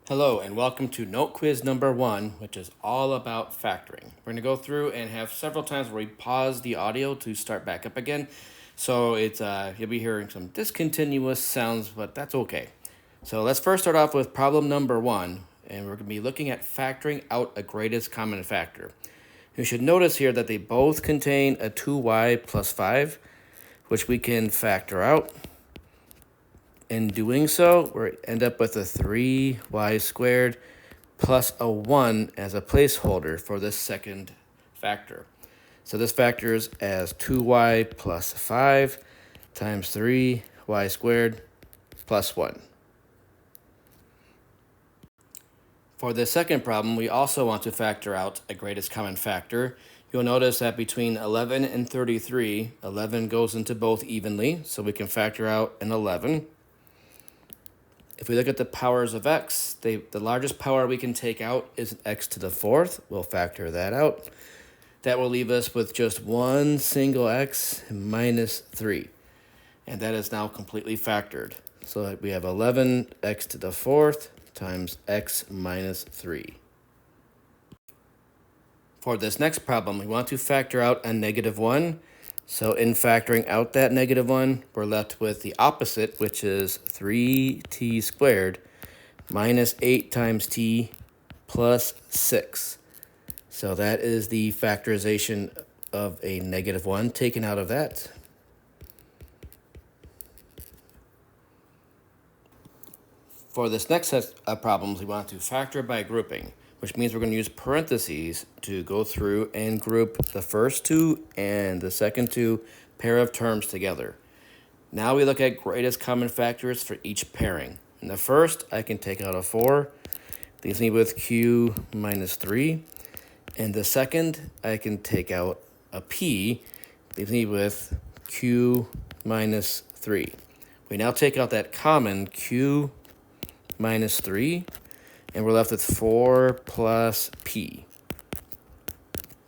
Hello and welcome to Note Quiz number 1, which is all about factoring. We're going to go through and have several times where we pause the audio to start back up again. So you'll be hearing some discontinuous sounds, but that's okay. So let's first start off with problem number 1, and we're going to be looking at factoring out a greatest common factor. You should notice here that they both contain a 2y plus 5, which we can factor out. In doing so, we end up with a 3y squared plus a 1 as a placeholder for this second factor. So this factors as 2y plus 5 times 3y squared plus 1. For the second problem, we also want to factor out a greatest common factor. You'll notice that between 11 and 33, 11 goes into both evenly, so we can factor out an 11. If we look at the powers of x, the largest power we can take out is x to the 4th. We'll factor that out. That will leave us with just one single x minus 3. And that is now completely factored. So we have 11x to the 4th times x minus 3. For this next problem, we want to factor out a negative 1. So in factoring out that negative 1, we're left with the opposite, which is 3t squared minus 8 times t plus 6. So that is the factorization of a negative 1 taken out of that. For this next set of problems, we want to factor by grouping, which means we're going to use parentheses to go through and group the first two and the second two pair of terms together. Now we look at greatest common factors for each pairing. In the first, I can take out a 4, leaves me with q minus 3. In the second, I can take out a p, leaves me with q minus 3. We now take out that common q minus 3, and we're left with 4 plus p.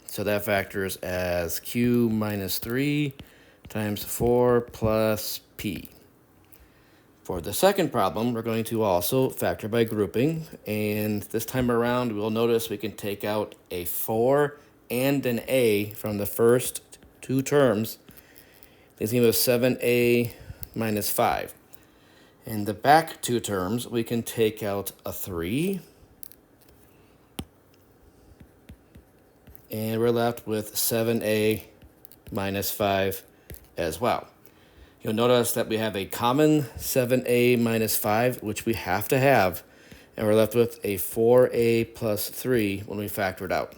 So that factors as q minus 3 times 4 plus p. For the second problem, we're going to also factor by grouping. And this time around, we'll notice we can take out a 4 and an a from the first two terms. Leaves me with 7a minus 5. In the back two terms, we can take out a 3. And we're left with 7a minus 5 as well. You'll notice that we have a common 7a minus 5, which we have to have. And we're left with a 4a plus 3 when we factor it out.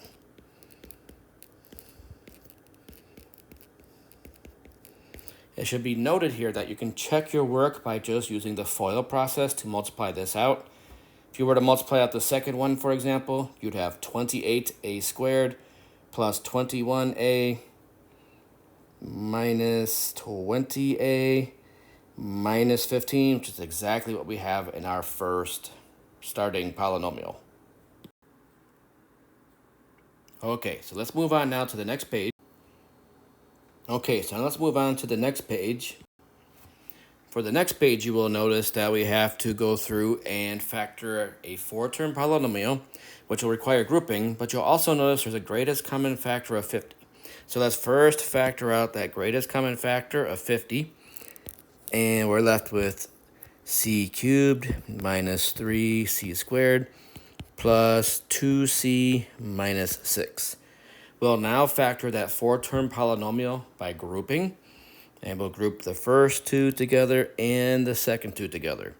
It should be noted here that you can check your work by just using the FOIL process to multiply this out. If you were to multiply out the second one, for example, you'd have 28a squared plus 21a minus 20a minus 15, which is exactly what we have in our first starting polynomial. Okay, so let's move on now to the next page. Okay, so now let's move on to the next page. For the next page, you will notice that we have to go through and factor a 4-term polynomial, which will require grouping, but you'll also notice there's a greatest common factor of 50. So let's first factor out that greatest common factor of 50, and we're left with c cubed minus 3c squared plus 2c minus 6. We'll now factor that 4-term polynomial by grouping, and we'll group the first two together and the second two together.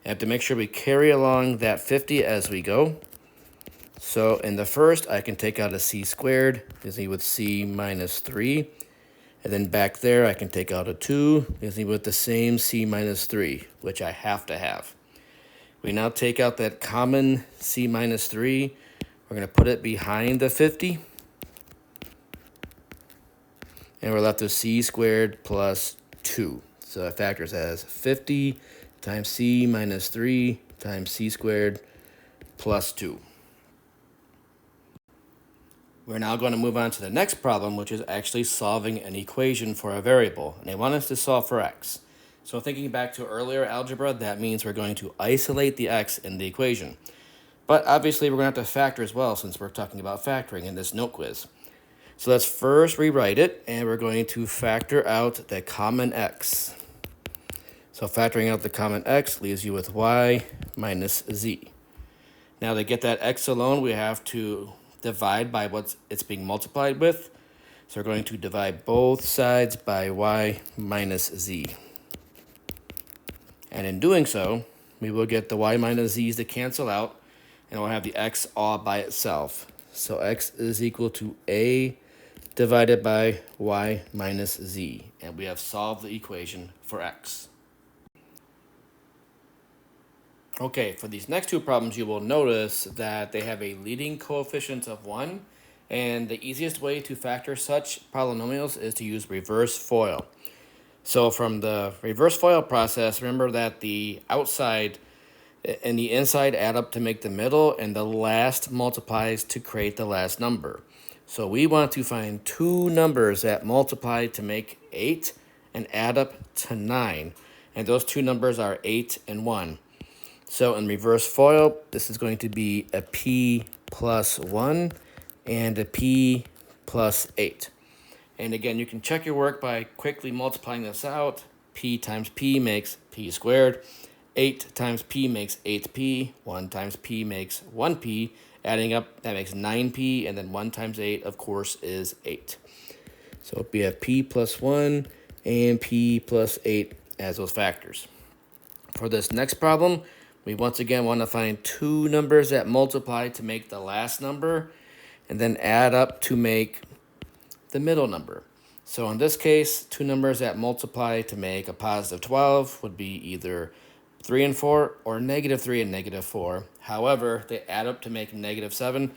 I have to make sure we carry along that 50 as we go. So in the first, I can take out a c squared, leaves me with c minus 3. And then back there, I can take out a 2, leaves me with the same c minus 3, which I have to have. We now take out that common c minus 3. We're going to put it behind the 50. And we're left with c squared plus 2. So that factors as 50 times c minus 3 times c squared plus 2. We're now going to move on to the next problem, which is actually solving an equation for a variable. And they want us to solve for x. So thinking back to earlier algebra, that means we're going to isolate the x in the equation. But obviously, we're going to have to factor as well since we're talking about factoring in this note quiz. So let's first rewrite it, and we're going to factor out the common x. So factoring out the common x leaves you with y minus z. Now to get that x alone, we have to divide by what it's being multiplied with. So we're going to divide both sides by y minus z. And in doing so, we will get the y minus z's to cancel out, and we'll have the x all by itself. So x is equal to a divided by y minus z. And we have solved the equation for x. Okay, for these next two problems, you will notice that they have a leading coefficient of 1, and the easiest way to factor such polynomials is to use reverse FOIL. So from the reverse FOIL process, remember that the outside and the inside add up to make the middle, and the last multiplies to create the last number. So we want to find two numbers that multiply to make 8 and add up to 9, and those two numbers are 8 and 1. So in reverse FOIL, this is going to be a p plus 1 and a p plus 8. And again, you can check your work by quickly multiplying this out. P times p makes p squared. 8 times p makes 8p. 1 times p makes 1p. Adding up, that makes 9p. And then 1 times 8, of course, is 8. So we have p plus 1 and p plus 8 as those factors. For this next problem, we once again want to find two numbers that multiply to make the last number and then add up to make the middle number. So in this case, two numbers that multiply to make a positive 12 would be either 3 and 4 or negative 3 and negative 4. However, they add up to make negative 7,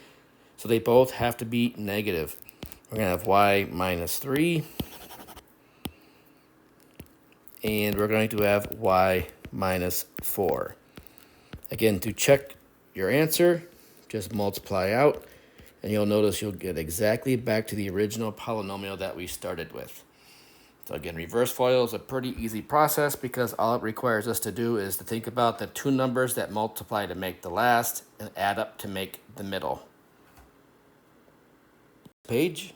so they both have to be negative. We're going to have y minus 3, and we're going to have y minus 4. Again, to check your answer, just multiply out, and you'll notice you'll get exactly back to the original polynomial that we started with. So again, reverse FOIL is a pretty easy process because all it requires us to do is to think about the two numbers that multiply to make the last and add up to make the middle. Page,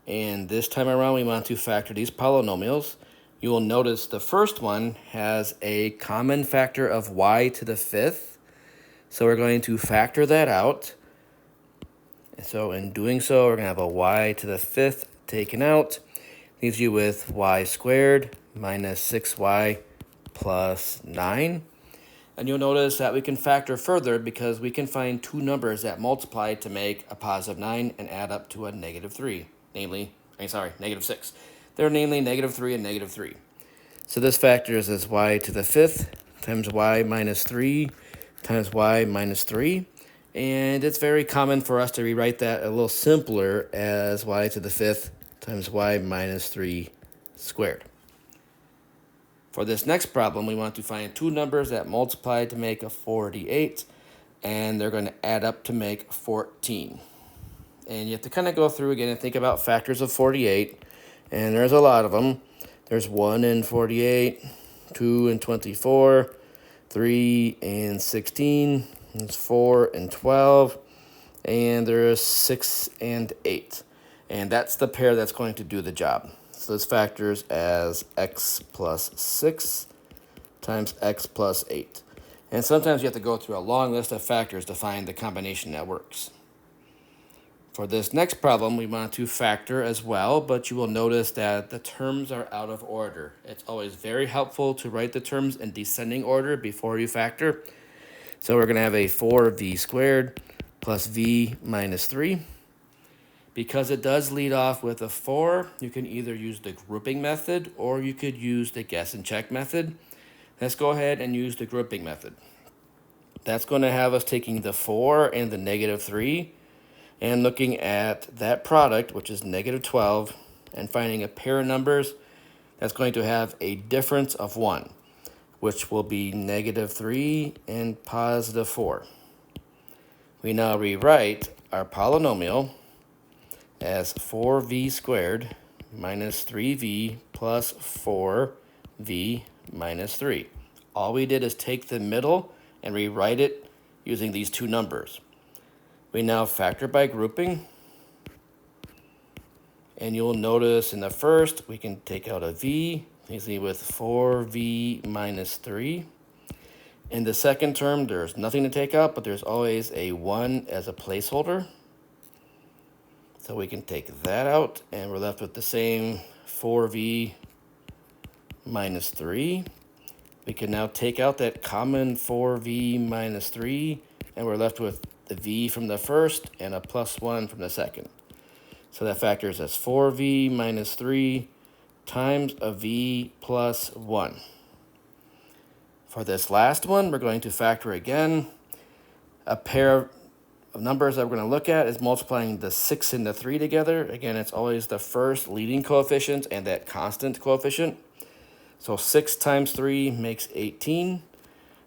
and this time around we want to factor these polynomials. You will notice the first one has a common factor of y to the 5th. So we're going to factor that out. So in doing so, we're going to have a y to the 5th taken out. Leaves you with y squared minus 6y plus 9. And you'll notice that we can factor further because we can find two numbers that multiply to make a positive 9 and add up to a negative 3. Negative 6. They're namely negative 3 and negative 3. So this factors as y to the 5th times y minus 3 times y minus 3. And it's very common for us to rewrite that a little simpler as y to the 5th times y minus 3 squared. For this next problem, we want to find two numbers that multiply to make a 48, and they're going to add up to make 14. And you have to kind of go through again and think about factors of 48, and there's a lot of them. There's 1 in 48, 2 in 24, 3 and 16, there's 4 and 12, and there's 6 and 8. And that's the pair that's going to do the job. So this factors as x plus 6 times x plus 8. And sometimes you have to go through a long list of factors to find the combination that works. For this next problem, we want to factor as well, but you will notice that the terms are out of order. It's always very helpful to write the terms in descending order before you factor. So we're going to have a 4v squared plus v minus 3. Because it does lead off with a 4, you can either use the grouping method or you could use the guess and check method. Let's go ahead and use the grouping method. That's going to have us taking the 4 and the negative 3 and looking at that product, which is negative 12, and finding a pair of numbers that's going to have a difference of 1, which will be negative 3 and positive 4. We now rewrite our polynomial as 4v squared minus 3v plus 4v minus 3. All we did is take the middle and rewrite it using these two numbers. We now factor by grouping. And you'll notice in the first, we can take out a v, easily with 4v minus 3. In the second term, there's nothing to take out, but there's always a 1 as a placeholder. So we can take that out, and we're left with the same 4v minus 3. We can now take out that common 4v minus 3, and we're left with the v from the first and a plus 1 from the second. So that factors as 4v minus 3 times a v plus 1. For this last one, we're going to factor again. A pair of numbers that we're going to look at is multiplying the 6 and the 3 together. Again, it's always the first leading coefficient and that constant coefficient. So 6 times 3 makes 18.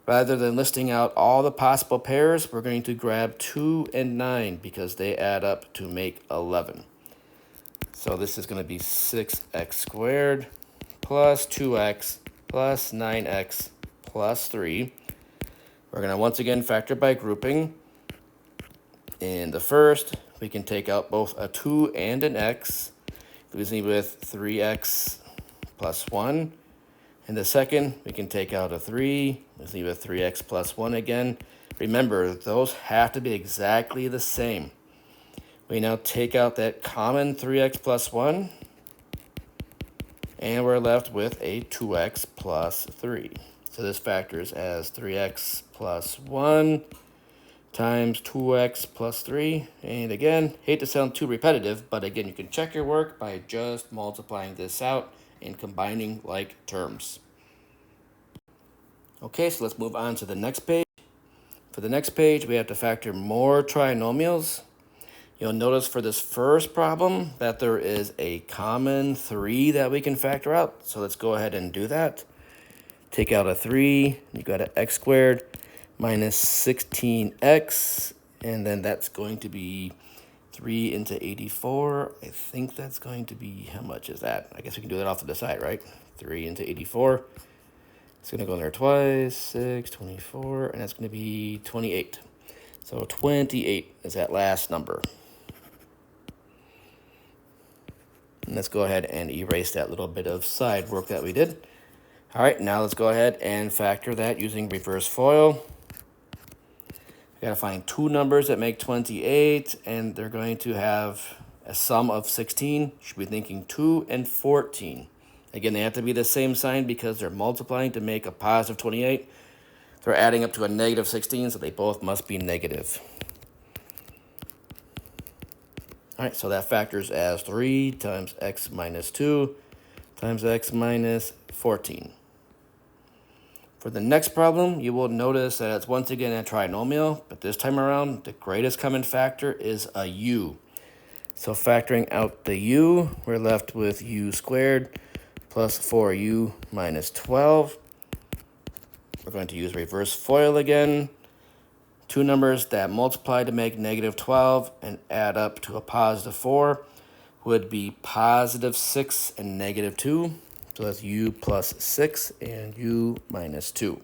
Rather than listing out all the possible pairs, we're going to grab 2 and 9 because they add up to make 11. So this is going to be 6x squared plus 2x plus 9x plus 3. We're going to once again factor by grouping. In the first, we can take out both a 2 and an x, leaving with 3x plus 1. In the second, we can take out a 3, leaving with 3x plus 1 again. Remember, those have to be exactly the same. We now take out that common 3x plus 1, and we're left with a 2x plus 3. So this factors as 3x plus 1 times 2x plus 3. And again, hate to sound too repetitive, but again, you can check your work by just multiplying this out and combining like terms. Okay, so let's move on to the next page. For the next page, we have to factor more trinomials. You'll notice for this first problem that there is a common 3 that we can factor out. So let's go ahead and do that. Take out a 3, you got an x squared minus 16x, and then that's going to be 3 into 84. I think that's going to be, how much is that? I guess we can do that off to the side, right? 3 into 84. It's going to go in there twice, 6, 24, and that's going to be 28. So 28 is that last number. And let's go ahead and erase that little bit of side work that we did. All right, now let's go ahead and factor that using reverse FOIL. We gotta find two numbers that make 28, and they're going to have a sum of 16. Should be thinking 2 and 14. Again, they have to be the same sign because they're multiplying to make a positive 28. They're adding up to a negative 16, so they both must be negative. All right, so that factors as 3 times x minus 2 times x minus 14. For the next problem, you will notice that it's once again a trinomial, but this time around, the greatest common factor is a u. So factoring out the u, we're left with u squared plus 4u minus 12. We're going to use reverse FOIL again. Two numbers that multiply to make negative 12 and add up to a positive 4 would be positive 6 and negative 2. So that's u plus 6 and u minus 2.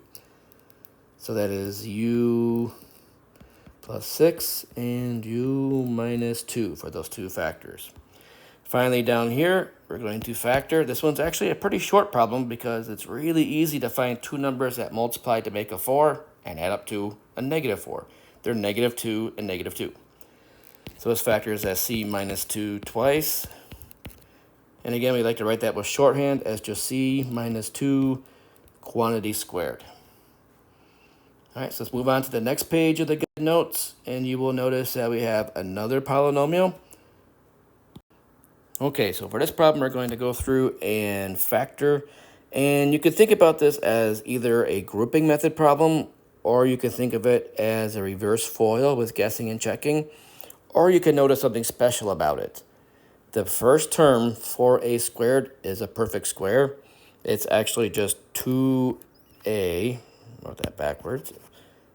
So that is u plus 6 and u minus 2 for those two factors. Finally, down here, we're going to factor. This one's actually a pretty short problem because it's really easy to find two numbers that multiply to make a 4 and add up to a negative 4. They're negative 2 and negative 2. So this factors as c minus 2 twice. And again, we like to write that with shorthand as just c minus 2 quantity squared. All right, so let's move on to the next page of the good notes, and you will notice that we have another polynomial. Okay, so for this problem, we're going to go through and factor. And you could think about this as either a grouping method problem, or you could think of it as a reverse FOIL with guessing and checking, or you could notice something special about it. The first term, 4a squared, is a perfect square. It's actually just 2a, wrote that backwards.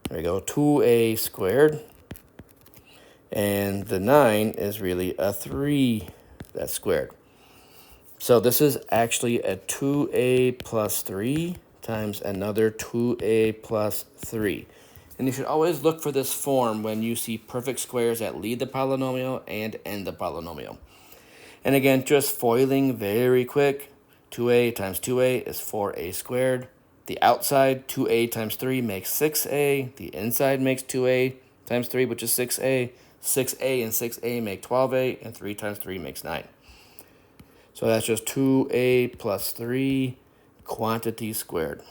There we go, 2a squared. And the 9 is really a 3 that's squared. So this is actually a 2a plus 3 times another 2a plus 3. And you should always look for this form when you see perfect squares that lead the polynomial and end the polynomial. And again, just foiling very quick, 2a times 2a is 4a squared. The outside, 2a times 3 makes 6a. The inside makes 2a times 3, which is 6a. 6a and 6a make 12a, and 3 times 3 makes 9. So that's just 2a plus 3 quantity squared.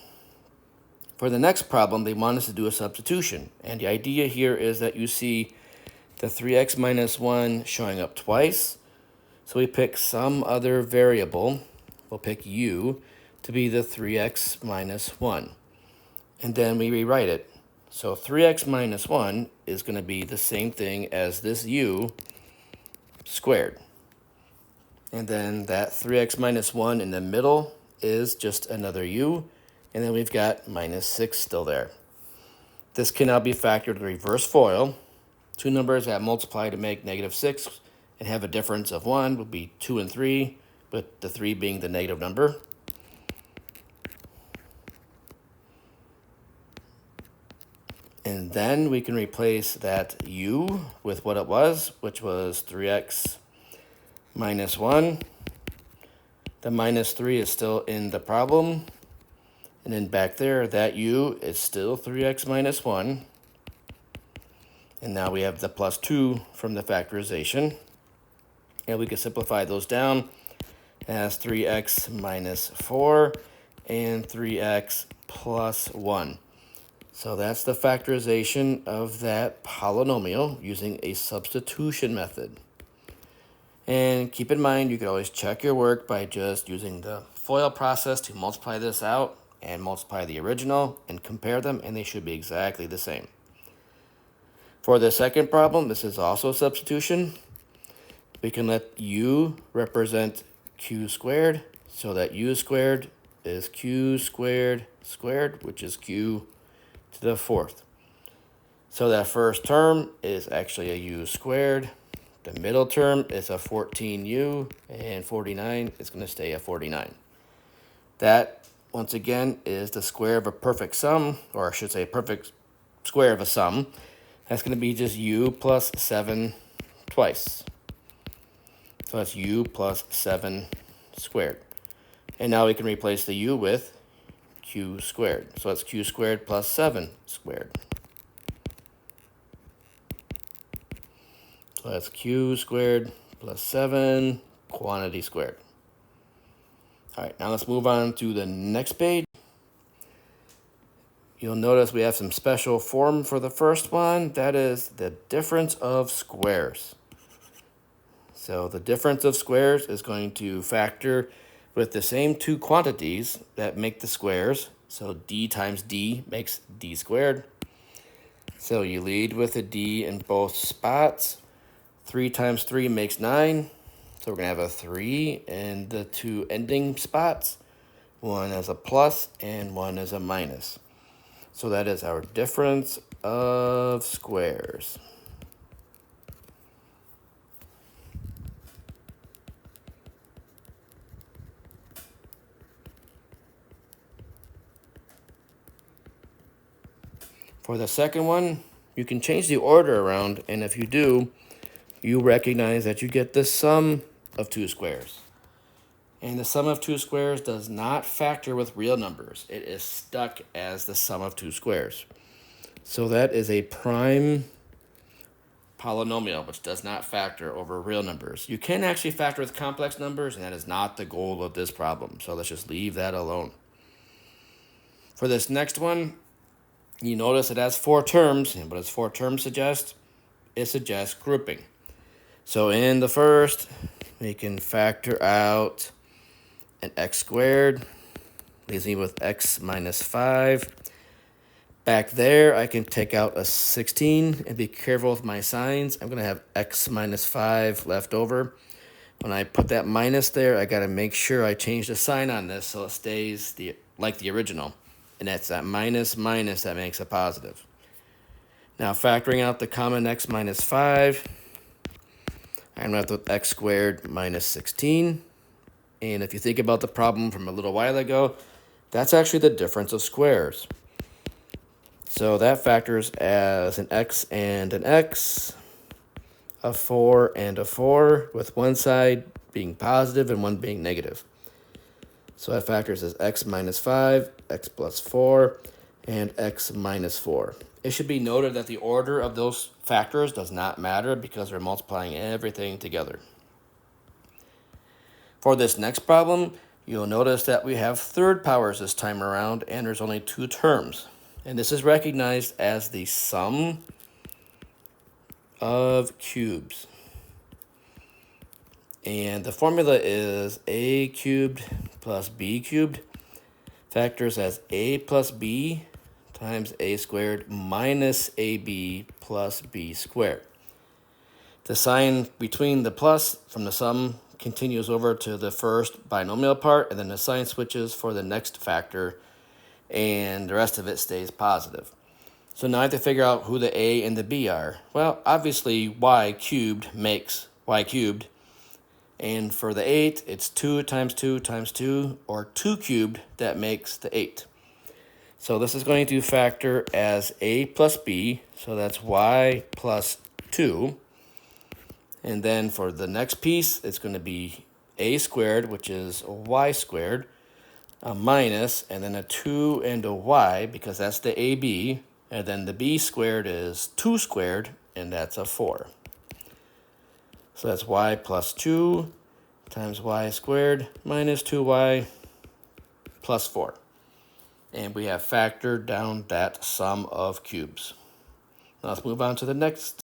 For the next problem, they want us to do a substitution. And the idea here is that you see the 3x minus 1 showing up twice. So we pick some other variable. We'll pick u to be the 3x minus 1. And then we rewrite it. So 3x minus 1 is going to be the same thing as this u squared. And then that 3x minus 1 in the middle is just another u. And then we've got minus 6 still there. This can now be factored in reverse FOIL. Two numbers that multiply to make negative 6 and have a difference of 1 would be 2 and 3, with the 3 being the negative number. And then we can replace that u with what it was, which was 3x minus 1. The minus 3 is still in the problem. And then back there, that u is still 3x minus 1. And now we have the plus 2 from the factorization. And we can simplify those down as 3x minus 4 and 3x plus 1. So that's the factorization of that polynomial using a substitution method. And keep in mind, you can always check your work by just using the FOIL process to multiply this out and multiply the original and compare them, and they should be exactly the same. For the second problem, this is also substitution. We can let u represent q squared, so that u squared is q squared squared, which is q to the fourth. So that first term is actually a u squared. The middle term is a 14u, and 49 is going to stay a 49. That, once again, is the square of a perfect sum, or I should say perfect square of a sum. That's going to be just u plus 7 twice. So that's u plus 7 squared. And now we can replace the u with q squared. So that's q squared plus 7 squared. So that's q squared plus 7 quantity squared. All right, now let's move on to the next page. You'll notice we have some special form for the first one. That is the difference of squares. So the difference of squares is going to factor with the same two quantities that make the squares. So d times d makes d squared. So you lead with a d in both spots. 3 times 3 makes 9. So we're going to have a 3 in the two ending spots. One as a plus and one as a minus. So that is our difference of squares. For the second one, you can change the order around, and if you do, you recognize that you get the sum of two squares. And the sum of two squares does not factor with real numbers. It is stuck as the sum of two squares. So that is a prime polynomial, which does not factor over real numbers. You can actually factor with complex numbers, and that is not the goal of this problem. So let's just leave that alone. For this next one, you notice it has 4 terms, and what does 4 terms suggest? It suggests grouping. So in the first, we can factor out an x squared, leaves me with x minus 5. Back there, I can take out a 16 and be careful with my signs. I'm going to have x minus 5 left over. When I put that minus there, I got to make sure I change the sign on this so it stays like the original. And that's that minus minus that makes a positive. Now factoring out the common x minus 5, I'm left with x squared minus 16. And if you think about the problem from a little while ago, that's actually the difference of squares. So that factors as an x and an x, a 4 and a 4, with one side being positive and one being negative. So that factors as x minus 5, x plus 4, and x minus 4. It should be noted that the order of those factors does not matter because we're multiplying everything together. For this next problem, you'll notice that we have third powers this time around, and there's only two terms. And this is recognized as the sum of cubes. And the formula is a cubed plus b cubed factors as a plus b times a squared minus ab plus b squared. The sign between the plus from the sum continues over to the first binomial part, and then the sign switches for the next factor, and the rest of it stays positive. So now I have to figure out who the a and the b are. Well, obviously y cubed makes y cubed, and for the 8, it's 2 times 2 times 2, or 2 cubed, that makes the 8. So this is going to factor as a plus b, so that's y plus 2. And then for the next piece, it's going to be a squared, which is y squared, a minus, and then a 2 and a y, because that's the ab. And then the b squared is 2 squared, and that's a 4. So that's y plus 2 times y squared minus 2y plus 4. And we have factored down that sum of cubes. Now let's move on to the next.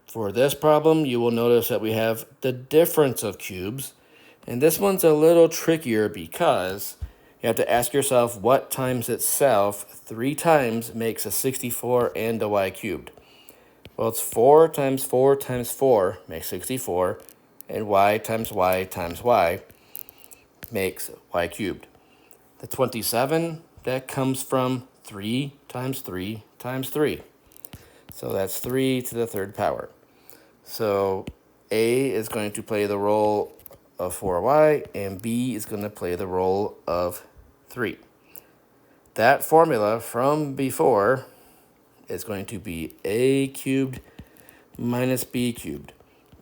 For this problem, you will notice that we have the difference of cubes. And this one's a little trickier because you have to ask yourself what times itself 3 times makes a 64 and a y cubed. Well, it's 4 times 4 times 4 makes 64, and y times y times y makes y cubed. The 27, that comes from 3 times 3 times 3. So that's 3 to the third power. So a is going to play the role of 4y, and b is going to play the role of 3. That formula from before is going to be a cubed minus b cubed.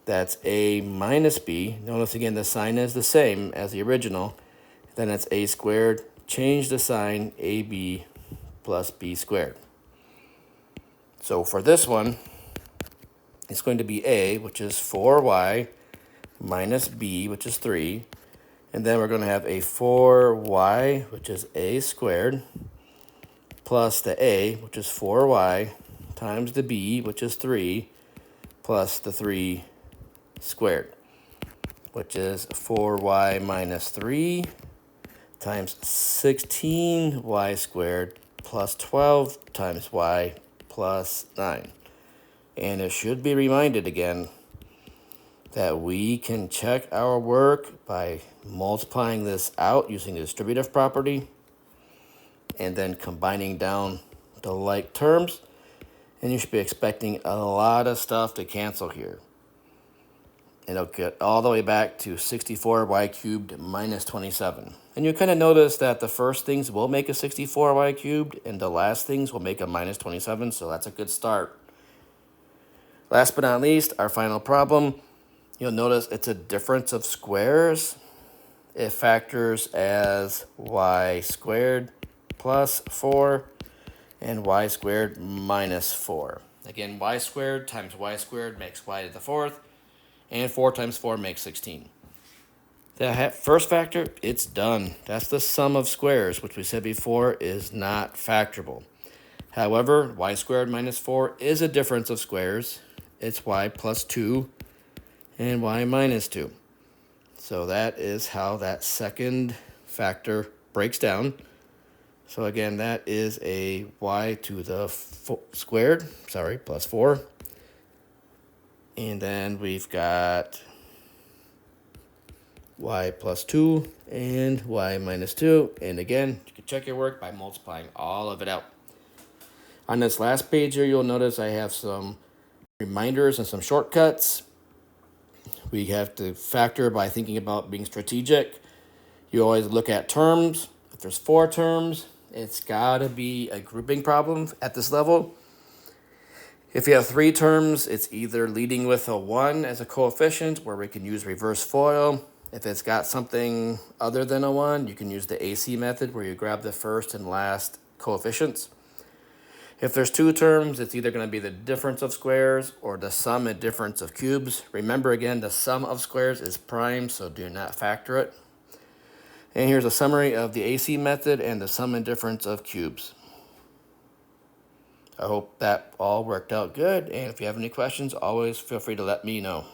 That's a minus b. Notice again the sign is the same as the original. Then it's a squared. Change the sign, ab plus b squared. So for this one, it's going to be a, which is 4y, minus b, which is 3. And then we're going to have a 4y, which is a squared, plus the a, which is 4y, times the b, which is 3, plus the 3 squared, which is 4y minus 3 times 16y squared plus 12 times y plus 9. And it should be reminded again that we can check our work by multiplying this out using the distributive property and then combining down the like terms, and you should be expecting a lot of stuff to cancel here. And it'll get all the way back to 64y cubed minus 27. And you kind of notice that the first things will make a 64y cubed and the last things will make a minus 27, so that's a good start. Last but not least, our final problem. You'll notice it's a difference of squares. It factors as y squared plus 4 and y squared minus 4. Again, y squared times y squared makes y to the fourth, and 4 times 4 makes 16. The first factor, it's done. That's the sum of squares, which we said before is not factorable. However, y squared minus 4 is a difference of squares. It's y plus 2 and y minus 2. So that is how that second factor breaks down. So again, that is a y to the squared, plus 4. And then we've got y plus 2 and y minus 2. And again, you can check your work by multiplying all of it out. On this last page here, you'll notice I have some reminders and some shortcuts. We have to factor by thinking about being strategic. You always look at terms. If there's 4 terms, It's gotta be a grouping problem at this level. If you have three terms, it's either leading with a 1 as a coefficient, where we can use reverse FOIL. If it's got something other than a 1, you can use the AC method, where you grab the first and last coefficients. If there's two terms, it's either going to be the difference of squares or the sum and difference of cubes. Remember again, the sum of squares is prime, so do not factor it. And here's a summary of the AC method and the sum and difference of cubes. I hope that all worked out good, and if you have any questions, always feel free to let me know.